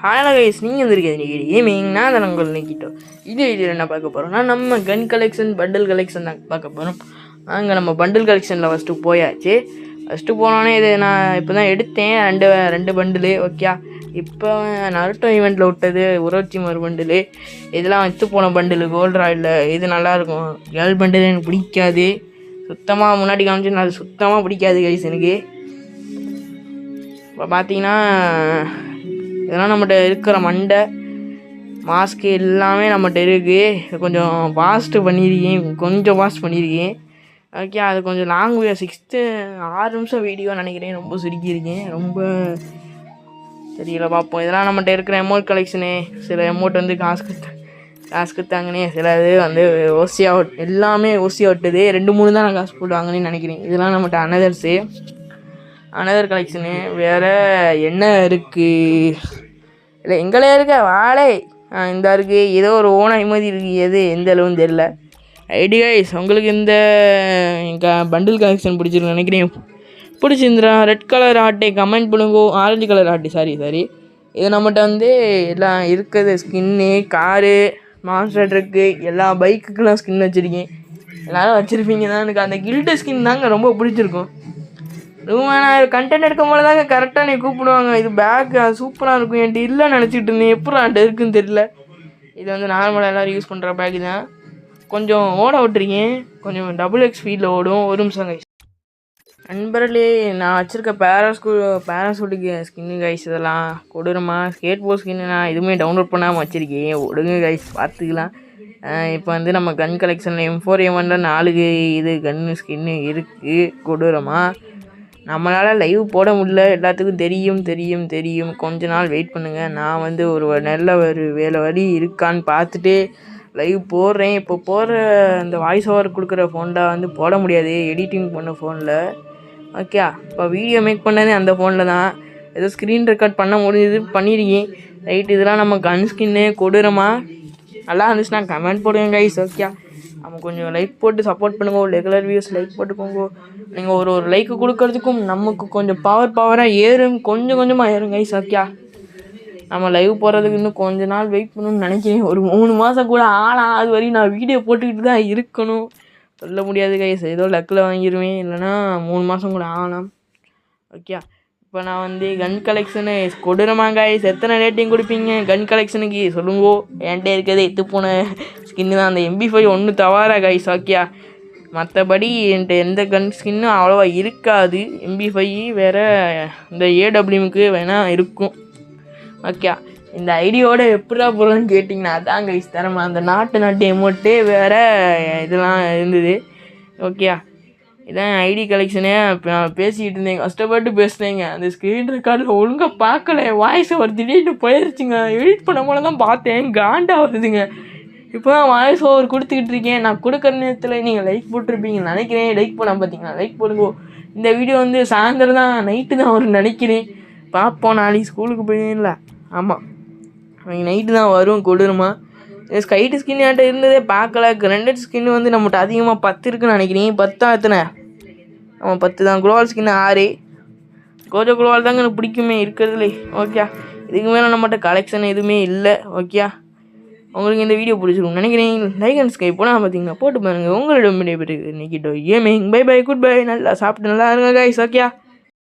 Hello guys, நீங்கள் வந்துருக்கேன் இன்றைக்கி கேமிங். நான் தான் உங்கள் நிக்கிட்டோம். இது வீடியோவில் என்ன பார்க்க போகிறோம்னா, நம்ம கன் கலெக்ஷன் பண்டில் கலெக்ஷன் தான் பார்க்க போகிறோம். அங்கே நம்ம பண்டில் கலெக்ஷனில் ஃபஸ்ட்டு போயாச்சு. ஃபஸ்ட்டு போனோன்னே இது நான் இப்போ தான் எடுத்தேன், ரெண்டு பண்டிலு. ஓகே, இப்போ நருட்டோ ஈவெண்ட்டில் விட்டது உரோச்சிமர் பண்டிலு. இதெல்லாம் வச்சு போன பண்டிலு கோல்டு ராயில். இது நல்லாயிருக்கும். கேர்ள் பண்டில் எனக்கு பிடிக்காது சுத்தமாக. முன்னாடி காமிச்சு அது சுத்தமாக பிடிக்காது கைஸ் எனக்கு. இப்போ பார்த்தீங்கன்னா இதெல்லாம் நம்மகிட்ட இருக்கிற மண்டை மாஸ்க்கு எல்லாமே நம்மகிட்ட இருக்குது. கொஞ்சம் பாஸ்ட் பண்ணியிருக்கேன். ஓகே, அது கொஞ்சம் லாங் 6 நிமிஷம் வீடியோ நினைக்கிறேன். ரொம்ப சுருக்கியிருக்கேன், ரொம்ப தெரியல. பார்ப்போம். இதெல்லாம் நம்மகிட்ட இருக்கிற எமௌண்ட் கலெக்ஷனு. சில எமௌண்ட் வந்து காசு கொடுத்தாங்கன்னே, சில இது வந்து எல்லாமே ஓசியாக விட்டுது. 2-3 தான் நான் காசு போட்டு வாங்கினேன்னு நினைக்கிறேன். இதெல்லாம் நம்மகிட்ட அனதர் கலெக்ஷனு. வேறு என்ன இருக்குது? இல்லை எங்களே இருக்க வாழை இந்த இருக்குது. ஏதோ ஒரு ஓனாய் மாதிரி இருக்குது. எந்த அளவுன்னு தெரில. ஐடி கைஸ், உங்களுக்கு இந்த பண்டில் கலெக்ஷன் பிடிச்சிருக்கு நினைக்கிறேன். பிடிச்சிருந்துடா ரெட் கலர் ஆட்டை கமெண்ட் பண்ணுங்க. ஆரஞ்சு கலர் ஆட்டை சாரி இது நம்மகிட்ட வந்து எல்லாம் இருக்குது. ஸ்கின்னு, காரு, மான்ஸ்டர் ட்ரக்கு, எல்லா பைக்குக்கெல்லாம் ஸ்கின் வச்சுருக்கேன். எல்லோரும் வச்சுருப்பீங்க தான். எனக்கு அந்த கில்டு ஸ்கின் தாங்க ரொம்ப பிடிச்சிருக்கும். நான் கண்டென்ட் எடுக்கும் போது தாங்க கரெக்டாக நீ கூப்பிடுவாங்க. இது பேக் சூப்பராக இருக்கும். என்கிட்ட இல்லைன்னு நினச்சிக்கிட்டு இருந்தேன். எப்படி என்கிட்ட இருக்குன்னு தெரியல. இது வந்து நார்மலாக எல்லோரும் யூஸ் பண்ணுற பேக்கு தான். கொஞ்சம் ஓட விட்டுருக்கேன். கொஞ்சம் XP ஸ்பீடில் ஓடும். ஒரு நிமிஷம் கைஸ். நண்பர்களே, நான் வச்சுருக்க பேராசூட்டுக்கு ஸ்கின்னு கைஸ். இதெல்லாம் கொடூரமா ஸ்கேட் போர்ட் ஸ்கின்னு நான் எதுவுமே டவுன்லோட் பண்ணாமல் வச்சுருக்கேன். ஒடுங்க கைஸ், பார்த்துக்கலாம். இப்போ வந்து நம்ம கன் கலெக்ஷனில் M4A1 4 இது கன்னு ஸ்கின்னு இருக்குது. கொடூரமாக நம்மளால் லைவ் போட முடியல. எல்லாத்துக்கும் தெரியும். கொஞ்ச நாள் வெயிட் பண்ணுங்கள். நான் வந்து ஒரு நல்ல வேலை வழி இருக்கான்னு பார்த்துட்டு லைவ் போடுறேன். இப்போ போடுற இந்த வாய்ஸ் ஓவர் கொடுக்குற ஃபோனில் வந்து போட முடியாது, எடிட்டிங் பண்ண ஃபோனில். ஓகே, இப்போ வீடியோ மேக் பண்ணதே அந்த ஃபோனில் தான். ஏதோ ஸ்க்ரீன் ரெக்கார்ட் பண்ண முடியுது, பண்ணியிருக்கேன். ரைட், இதெல்லாம் நம்ம கன் ஸ்கின்னு கொடூரமாக நல்லா இருந்துச்சுன்னா கமெண்ட் போடுங்க கைஸ். ஓகே, நம்ம கொஞ்சம் லைக் போட்டு சப்போர்ட் பண்ணுங்க. ரெகுலர் வியூஸ் லைக் போட்டுக்கோங்க. நீங்கள் ஒரு லைக்கு கொடுக்கறதுக்கும் நமக்கு கொஞ்சம் பவராக ஏறும். கொஞ்சமாக ஏறும் கைஸ். ஓகே, நம்ம லைவ் போகிறதுக்கு இன்னும் கொஞ்ச நாள் வெயிட் பண்ணணும்னு நினைக்கிறேன். ஒரு 3 மாதம் கூட ஆகலாம். அது வரையும் நான் வீடியோ போட்டுக்கிட்டு தான் இருக்கணும். சொல்ல முடியாது கைஸ். ஏதோ லக்கில் வாங்கிடுவேன், இல்லைனா 3 மாதம் கூட ஆகலாம். ஓகே, இப்போ நான் வந்து கன் கலெக்ஷனு கொடூரமாக கைஸ். எத்தனை ரேட்டிங் கொடுப்பீங்க கன் கலெக்ஷனுக்கு சொல்லுங்கோ. என்கிட்ட இருக்கிறதே எத்துப்போன ஸ்கின்னு தான். அந்த MP5 ஒன்று தவாரா கைஸ். ஓகே, மற்றபடி என்கிட்ட எந்த கன் ஸ்கின்னும் அவ்வளோவா இருக்காது. MP5 வேறு இந்த AWMக்கு வேணால் இருக்கும். ஓகே, இந்த ஐடியோட எப்படா போகிறோன்னு கேட்டிங்கன்னா அதான் கைஸ் தரமா. அந்த நாட்டு எமௌண்ட்டு வேறு இதெல்லாம் இருந்தது. ஓகே, இதான் ஐடி கலெக்ஷனே. பேசிக்கிட்டு இருந்தேங்க, கஷ்டப்பட்டு பேசுனேங்க. அந்த ஸ்க்ரீன் ரெக்கார்டில் ஒழுங்காக பார்க்கல. வாய்ஸ் ஓவர் திடீர்னு போயிடுச்சுங்க. எடிட் பண்ண போல தான் பார்த்தேன், காண்டா வருதுங்க. இப்போ தான் வாய்ஸ் ஓவர் கொடுத்துக்கிட்டு இருக்கேன். நான் கொடுக்குற நேரத்தில் நீங்கள் லைக் போட்டிருப்பீங்கன்னு நினைக்கிறேன். லைக் பண்ண பார்த்தீங்களா? லைக் போடுங்க. இந்த வீடியோ வந்து சாயந்தரம் தான், நைட்டு தான் வரும்னு நினைக்கிறேன். பார்ப்போம். நாளைக்கு ஸ்கூலுக்கு போயிடல. ஆமாம், அவங்க நைட்டு தான் வரும். கொடூரமா ஸ்கைட்டு ஸ்கின் என்கிட்ட இருந்ததே பார்க்கல. கிரண்டட் ஸ்கின்னு வந்து நம்மகிட்ட அதிகமாக 10 இருக்குன்னு நினைக்கிறேன். 10 எத்தனை? ஆமாம், 10 தான். குளோவால் ஸ்கின்னு 6. கோஜோ குளோவால் தாங்க எனக்கு பிடிக்குமே இருக்கிறதுலே. ஓகே, இதுக்கு மேலே நம்மகிட்ட கலெக்ஷன் எதுவுமே இல்லை. ஓகே, உங்களுக்கு இந்த வீடியோ பிடிச்சிருக்கும் நினைக்கிறேன். லைக் அண்ட் ஸ்கைப் போனால் பார்த்தீங்கன்னா போட்டு பாருங்கள். உங்களிடம் விடைபெறுகிறது நிக்கிட்டோ கேமிங். Bye, good bye. நல்லா சாப்பிட்டு நல்லா இருங்க கைஸ். ஓகே.